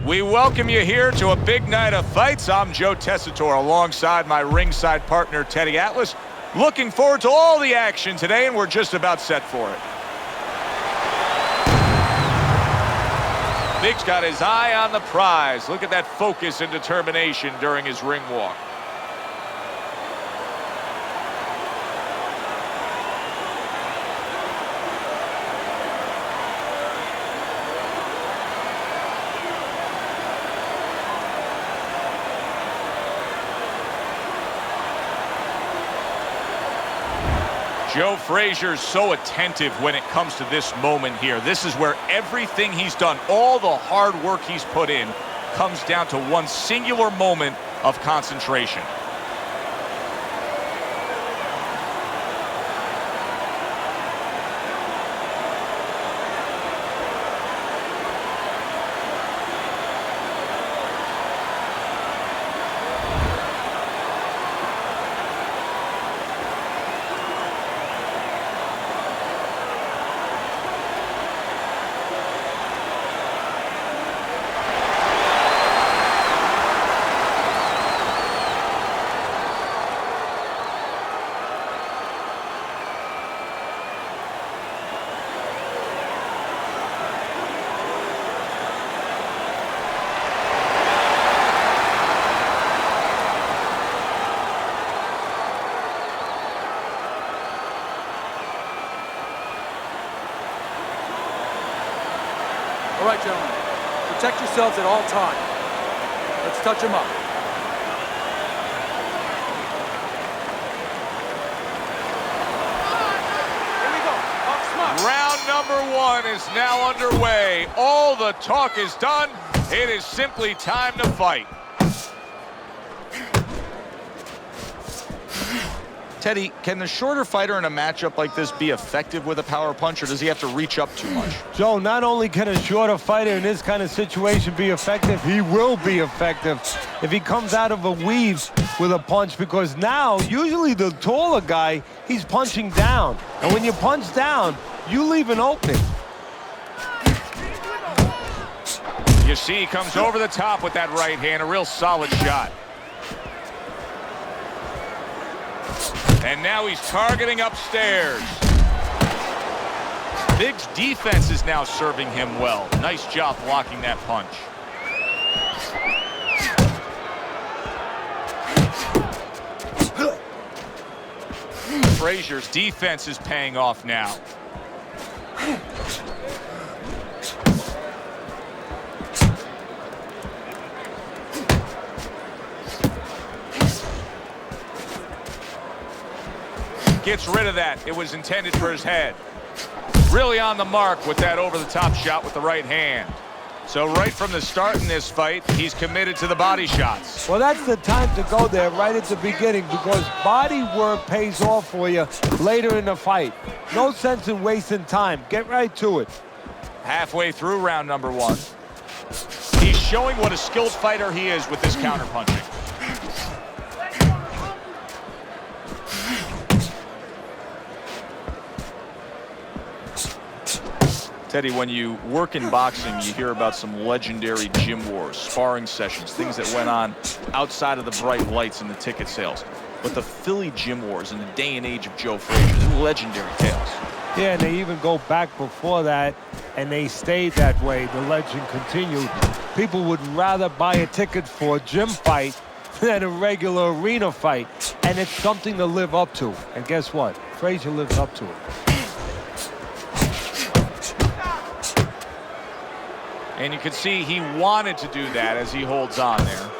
We welcome you here to a big night of fights. I'm Joe Tessitore alongside my ringside partner, Teddy Atlas. Looking forward to all the action today, and we're just about set for it. Big's got his eye on the prize. Look at that focus and determination during his ring walk. Joe Frazier's so attentive when it comes to this moment here. This is where everything he's done, all the hard work he's put in, comes down to one singular moment of concentration. All right, gentlemen, protect yourselves at all times. Let's touch them up. Here we go. Up smart. Round number one is now underway. All the talk is done. It is simply time to fight. Teddy, can the shorter fighter in a matchup like this be effective with a power punch, or does he have to reach up too much? Joe, not only can a shorter fighter in this kind of situation be effective, he will be effective if he comes out of a weave with a punch, because now, usually the taller guy, he's punching down. And when you punch down, you leave an opening. You see, he comes over the top with that right hand, a real solid shot. And now he's targeting upstairs. Big's defense is now serving him well. Nice job blocking that punch. Frazier's defense is paying off now. Gets rid of that. It was intended for his head. Really on the mark with that over-the-top shot with the right hand. So right from the start in this fight, he's committed to the body shots. Well, that's the time to go there right at the beginning, because body work pays off for you later in the fight. No sense in wasting time. Get right to it. Halfway through round number one. He's showing what a skilled fighter he is with this counterpunching. Teddy, when you work in boxing, you hear about some legendary gym wars, sparring sessions, things that went on outside of the bright lights and the ticket sales. But the Philly gym wars in the day and age of Joe Frazier, they're legendary tales. Yeah, and they even go back before that, and they stayed that way. The legend continued. People would rather buy a ticket for a gym fight than a regular arena fight. And it's something to live up to. And guess what? Frazier lives up to it. And you can see he wanted to do that as he holds on there.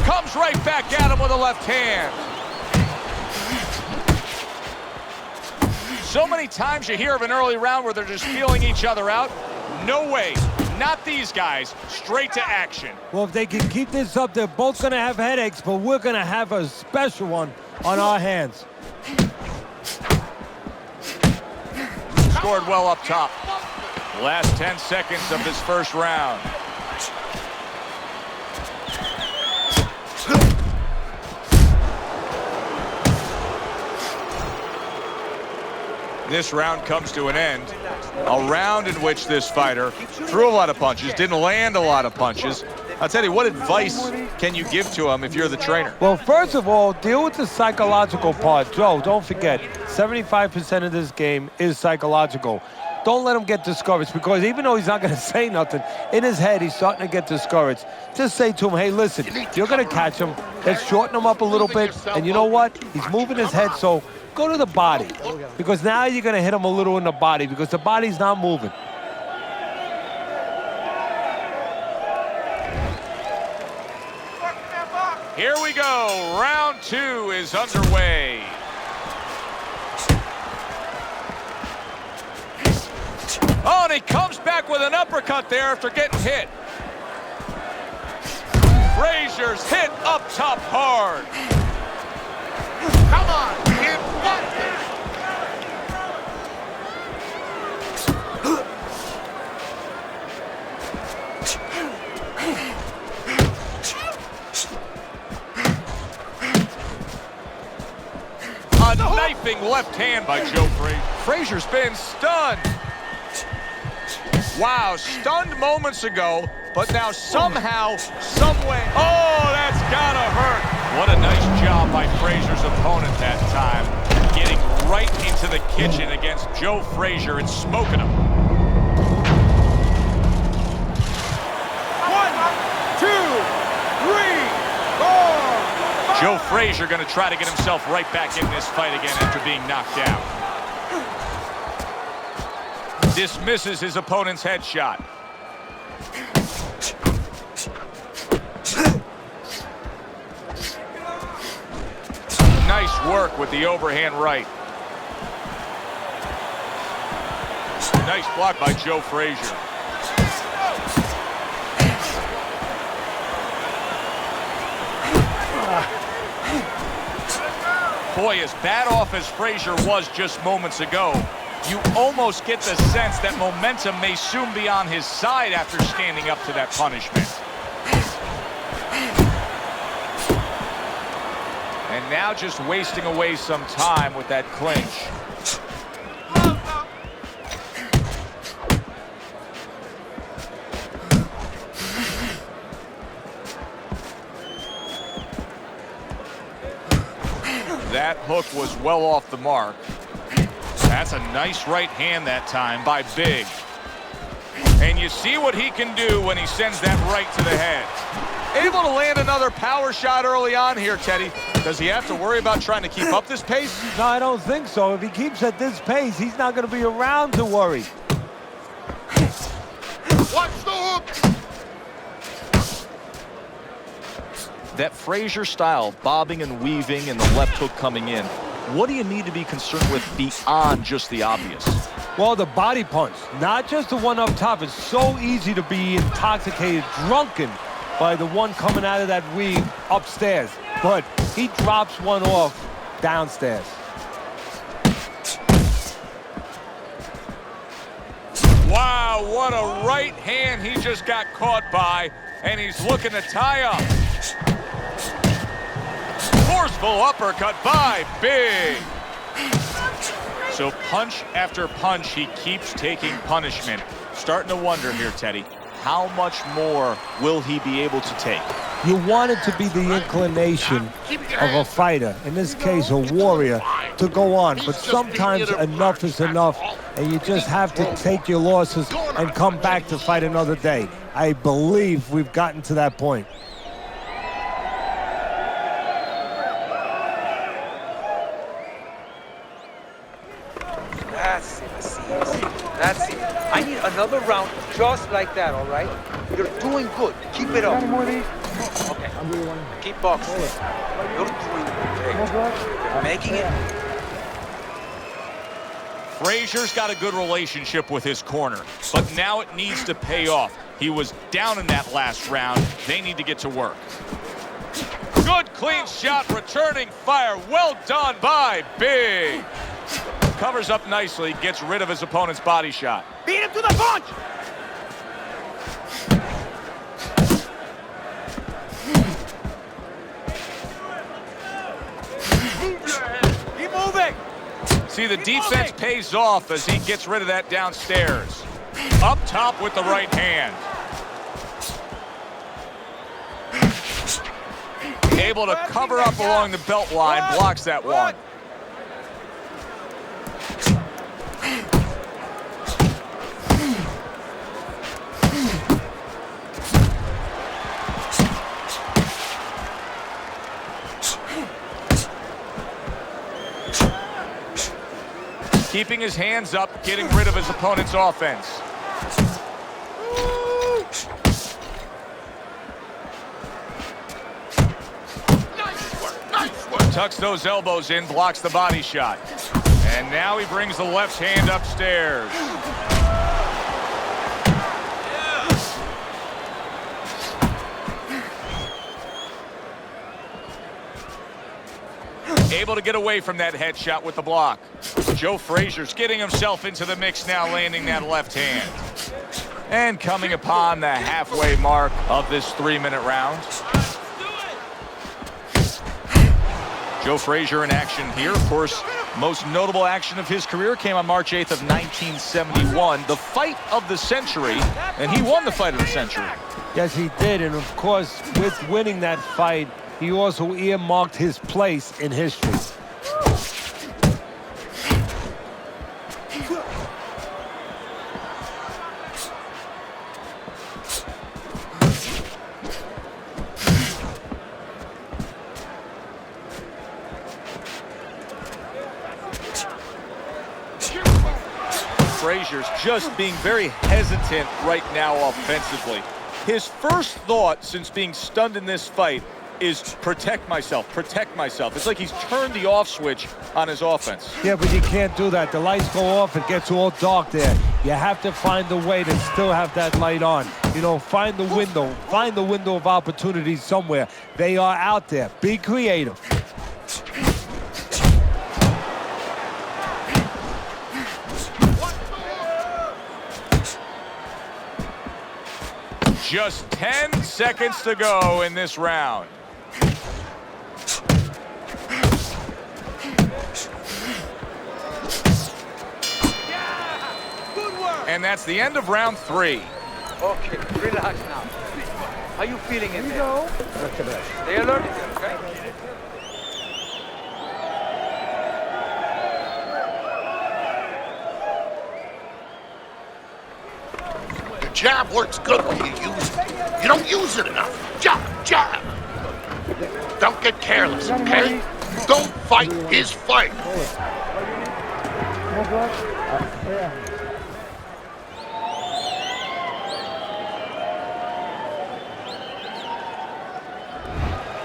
Comes right back at him with a left hand. So many times you hear of an early round where they're just feeling each other out. No way. Not these guys. Straight to action. Well, if they can keep this up, they're both going to have headaches, but we're going to have a special one on our hands. Scored well up top. Last 10 seconds of this first round. This round comes to an end. A round in which this fighter threw a lot of punches, didn't land a lot of punches. I'll tell you, what advice can you give to him if you're the trainer? Well, first of all, deal with the psychological part. Joe, don't forget, 75% of this game is psychological. Don't let him get discouraged, because even though he's not going to say nothing, in his head, he's starting to get discouraged. Just say to him, hey, listen, you're going to catch him. Let's shorten him up a little bit. And you know what? He's moving his head, so go to the body, because now you're going to hit him a little in the body, because the body's not moving. Here we go. Round 2 is underway. Oh, and he comes back with an uppercut there after getting hit. Frazier's hit up top hard. Come on, kid. A knifing left hand by Joe Frazier. Frazier's been stunned. Wow, stunned moments ago, but now somehow, someway. Oh, that's gotta hurt. What a nice job by Frazier's opponent that time, getting right into the kitchen against Joe Frazier and smoking him. 1, 2, 3, 4. Joe Frazier going to try to get himself right back in this fight again after being knocked out. Dismisses his opponent's headshot. Nice work with the overhand right. Nice block by Joe Frazier. Boy, as bad off as Frazier was just moments ago, you almost get the sense that momentum may soon be on his side after standing up to that punishment. And now just wasting away some time with that clinch. That hook was well off the mark. That's a nice right hand that time by Big. And you see what he can do when he sends that right to the head. Able to land another power shot early on here, Teddy. Does he have to worry about trying to keep up this pace? No, I don't think so. If he keeps at this pace, he's not going to be around to worry. Watch the hook. That Frazier style, bobbing and weaving and the left hook coming in, what do you need to be concerned with beyond just the obvious? Well, the body punch, not just the one up top. It's so easy to be intoxicated, drunken by the one coming out of that weave upstairs. But he drops one off downstairs. Wow, what a right hand he just got caught by, and he's looking to tie up. Forceful uppercut by Big. So punch after punch, he keeps taking punishment. Starting to wonder here, Teddy, how much more will he be able to take? You want it to be the inclination of a fighter, in this case a warrior, to go on. But sometimes enough is enough, and you just have to take your losses and come back to fight another day. I believe we've gotten to that point. That's it. I need another round just like that, all right? You're doing good. Keep it up. Okay. Keep boxing. You're doing great. You're making it. Frazier's got a good relationship with his corner, but now it needs to pay off. He was down in that last round. They need to get to work. Good clean shot, returning fire. Well done by Big. Covers up nicely, gets rid of his opponent's body shot. Beat him to the punch! Keep moving! See, the defense pays off as he gets rid of that downstairs. Up top with the right hand. Able to cover up along the belt line, blocks that one. Keeping his hands up, getting rid of his opponent's offense. Nice work. Tucks those elbows in, blocks the body shot. And now he brings the left hand upstairs. Able to get away from that headshot with the block. Joe Frazier's getting himself into the mix now, landing that left hand. And coming upon the halfway mark of this 3-minute round. Joe Frazier in action here. Of course, most notable action of his career came on March 8th of 1971. The fight of the century, and he won the fight of the century. Yes, he did, and of course, with winning that fight, he also earmarked his place in history. Frazier's just being very hesitant right now offensively. His first thought since being stunned in this fight is protect myself, protect myself. It's like he's turned the off switch on his offense. Yeah, but you can't do that. The lights go off, it gets all dark there. You have to find a way to still have that light on. You know, find the window of opportunity somewhere. They are out there. Be creative. Just 10 seconds to go in this round. And that's the end of round 3. Okay, relax now. How you feeling in there? Stay alert, okay? The jab works good when you use it. You don't use it enough. Jab, jab. Don't get careless, okay? Don't fight his fight.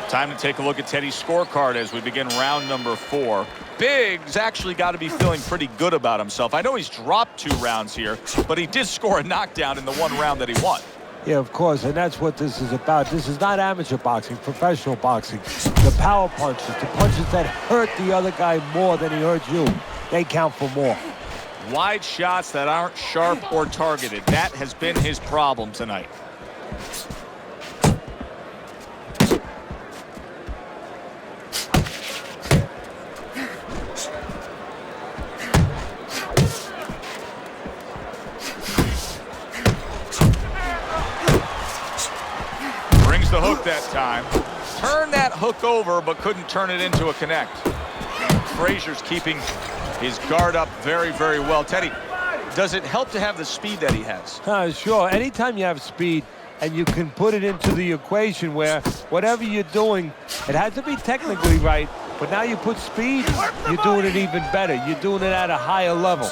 Time to take a look at Teddy's scorecard as we begin round number 4. Biggs actually got to be feeling pretty good about himself. I know he's dropped 2 rounds here, but he did score a knockdown in the 1 round that he won. Yeah, of course, and that's what this is about. This is not amateur boxing, professional boxing. The power punches, the punches that hurt the other guy more than he hurt you, they count for more. Wide shots that aren't sharp or targeted. That has been his problem tonight. The hook that time. Turned that hook over, but couldn't turn it into a connect. Frazier's keeping his guard up very, very well. Teddy, does it help to have the speed that he has? Sure. Anytime you have speed and you can put it into the equation where whatever you're doing, it has to be technically right, but now you put speed, you're doing it even better. You're doing it at a higher level.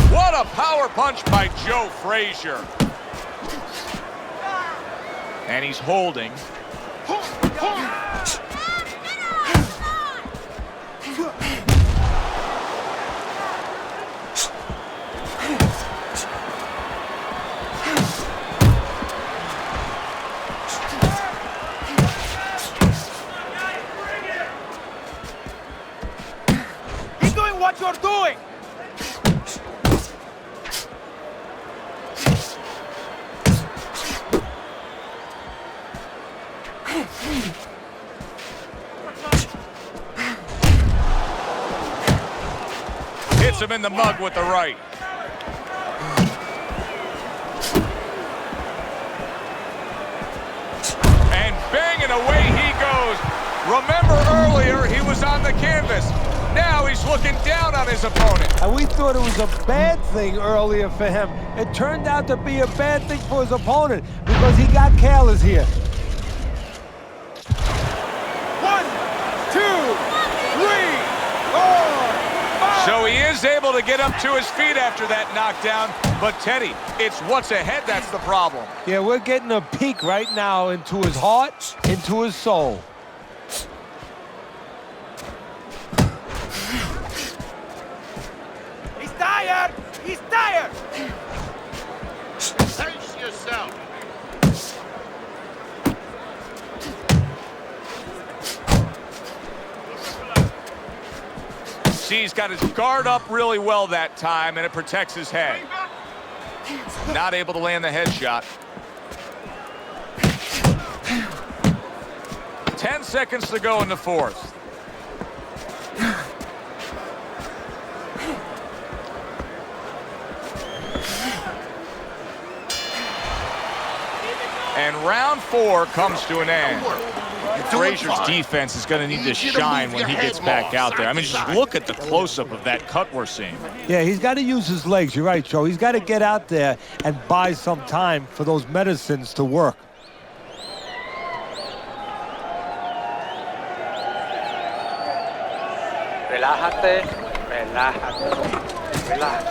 What a power punch by Joe Frazier. And he's holding. Keep doing what you're doing. Gets him in the mug with the right. And banging away he goes. Remember earlier, he was on the canvas. Now he's looking down on his opponent. And we thought it was a bad thing earlier for him. It turned out to be a bad thing for his opponent because he got careless here. 1, 2, 3, 4, 5. So he is able to get up to his feet after that knockdown. But Teddy, it's what's ahead that's the problem. Yeah, we're getting a peek right now into his heart, into his soul. He's tired! He's tired! Pace yourself. See, he's got his guard up really well that time, and it protects his head. Not able to land the headshot. 10 seconds to go in the fourth. And round 4 comes to an end. Frazier's defense is going to need to shine when he gets back out there. I mean, just look at the close-up of that cut we're seeing. Yeah, he's got to use his legs. You're right, Joe. He's got to get out there and buy some time for those medicines to work. Relájate, relájate, relax.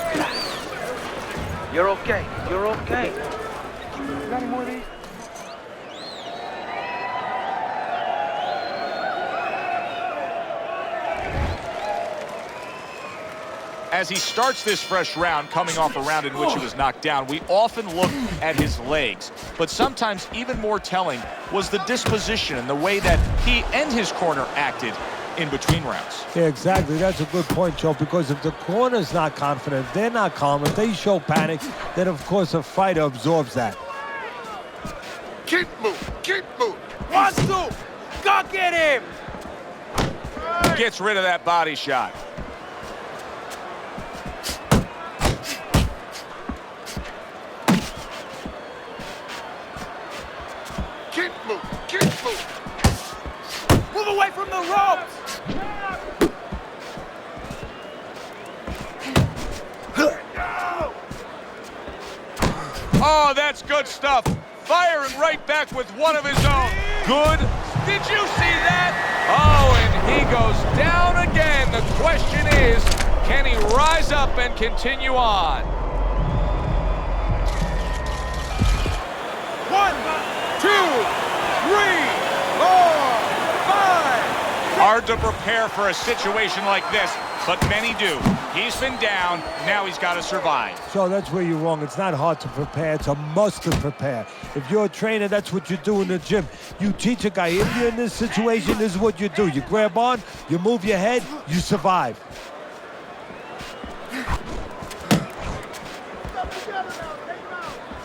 You're okay, you're okay. Got any more of these? As he starts this fresh round, coming off a round in which he was knocked down, we often look at his legs. But sometimes even more telling was the disposition and the way that he and his corner acted in between rounds. Yeah, exactly. That's a good point, Joe, because if the corner's not confident, they're not calm, if they show panic, then of course a fighter absorbs that. Keep moving. Keep moving. 1, 2, go get him! Gets rid of that body shot. Keep moving. Keep moving. Move away from the ropes! Oh, that's good stuff. Firing right back with one of his own. Good. Did you see that? Oh, and he goes down again. The question is, can he rise up and continue on? 1, 2, 3, 4, 5. Hard to prepare for a situation like this, but many do. He's been down, now he's got to survive. So that's where you're wrong. It's not hard to prepare. It's a must to prepare. If you're a trainer, that's what you do in the gym. You teach a guy, if you're in this situation, this is what you do. You grab on, you move your head, you survive.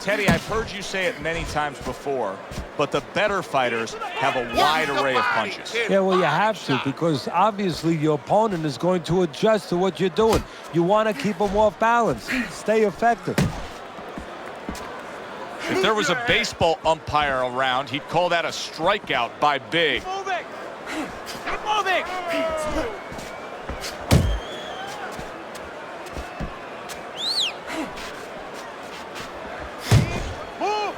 Teddy, I've heard you say it many times before, but the better fighters have a wide array of punches. Yeah, well, you have to, because obviously your opponent is going to adjust to what you're doing. You want to keep them off balance. Stay effective. If there was a baseball umpire around, he'd call that a strikeout by Big. Keep moving! Keep moving! Move!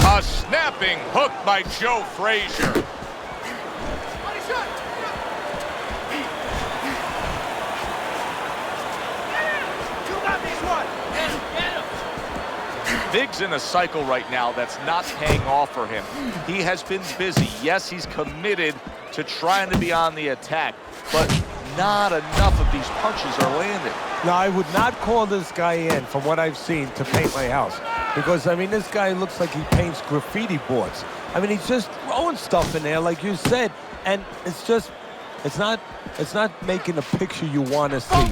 A snapping hook by Joe Frazier. Body shot! You got this one! Get him! Big's in a cycle right now that's not paying off for him. He has been busy. Yes, he's committed to trying to be on the attack, but not enough of these punches are landing. Now, I would not call this guy in, from what I've seen, to paint my house. Because, I mean, this guy looks like he paints graffiti boards. I mean, he's just throwing stuff in there, like you said, and it's just It's not making the picture you want to see.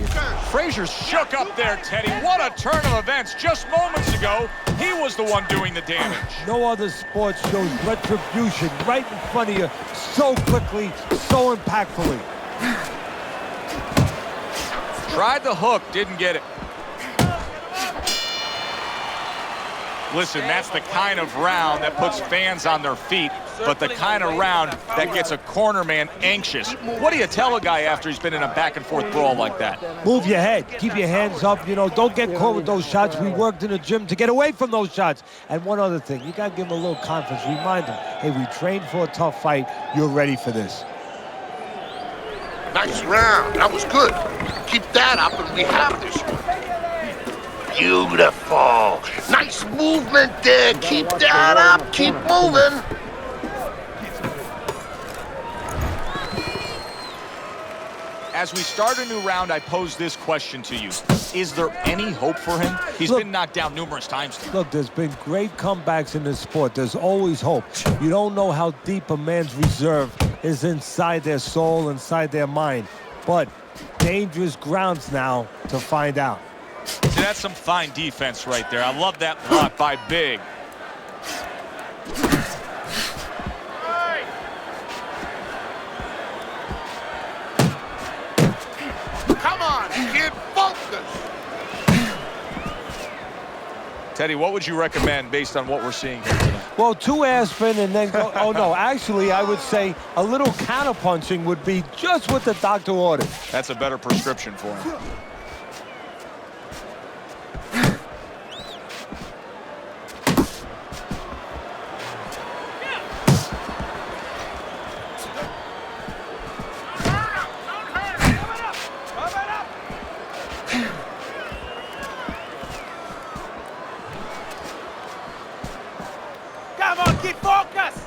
Frazier shook up there, Teddy. What a turn of events. Just moments ago, he was the one doing the damage. No other sport shows retribution right in front of you so quickly, so impactfully. Tried the hook, didn't get it. Listen, that's the kind of round that puts fans on their feet, but the kind of round that gets a corner man anxious. What do you tell a guy after he's been in a back-and-forth brawl like that? Move your head. Keep your hands up. You know, don't get caught with those shots. We worked in the gym to get away from those shots. And one other thing, you got to give him a little confidence. Remind him, hey, we trained for a tough fight. You're ready for this. Nice round. That was good. Keep that up and we have this one. Beautiful. Nice movement there. Keep that up. Keep moving. As we start a new round, I pose this question to you. Is there any hope for him? He's been knocked down numerous times. Look, there's been great comebacks in this sport. There's always hope. You don't know how deep a man's reserve is inside their soul, inside their mind. But dangerous grounds now to find out. See, that's some fine defense right there. I love that block by Big. Come on, kid, focus. Teddy, what would you recommend based on what we're seeing here tonight? Well, 2 aspirin and then go. Oh, no, actually, I would say a little counterpunching would be just what the doctor ordered. That's a better prescription for him. Come on, keep focus!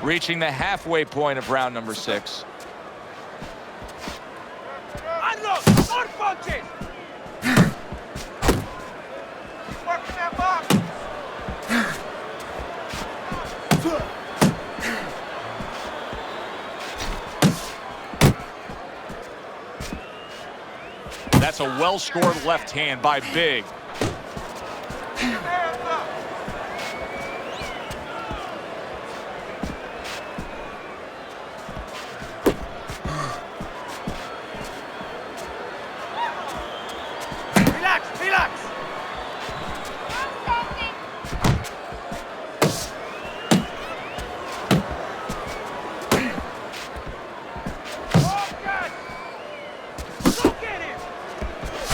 Reaching the halfway point of round number 6. Unload! More punches! Working that box! That's a well-scored left hand by Big. Hands up! Relax, relax!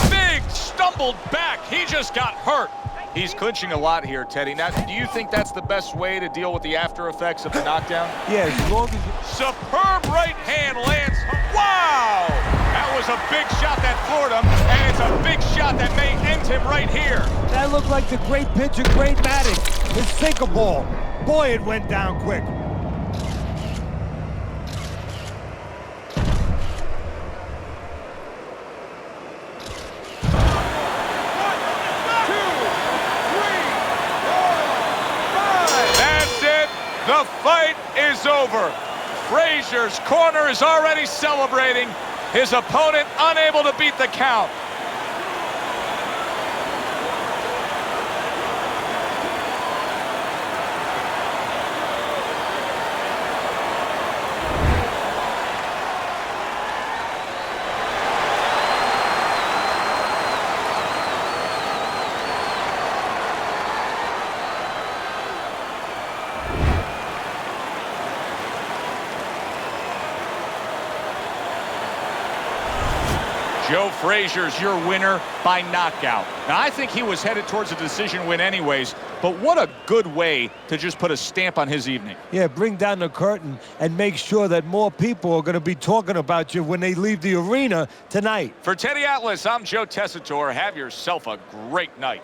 Big stumbled back. He just got hurt. He's clinching a lot here, Teddy. Now, do you think that's the best way to deal with the after effects of the knockdown? Yeah, as long as you... Superb right hand lands. Wow! That was a big shot that floored him, and it's a big shot that may end him right here. That looked like the great pitcher, great Maddox. His sinker ball. Boy, it went down quick. The fight is over. Frazier's corner is already celebrating. His opponent unable to beat the count. Joe Frazier's your winner by knockout. Now, I think he was headed towards a decision win anyways, but what a good way to just put a stamp on his evening. Yeah, bring down the curtain and make sure that more people are going to be talking about you when they leave the arena tonight. For Teddy Atlas, I'm Joe Tessitore. Have yourself a great night.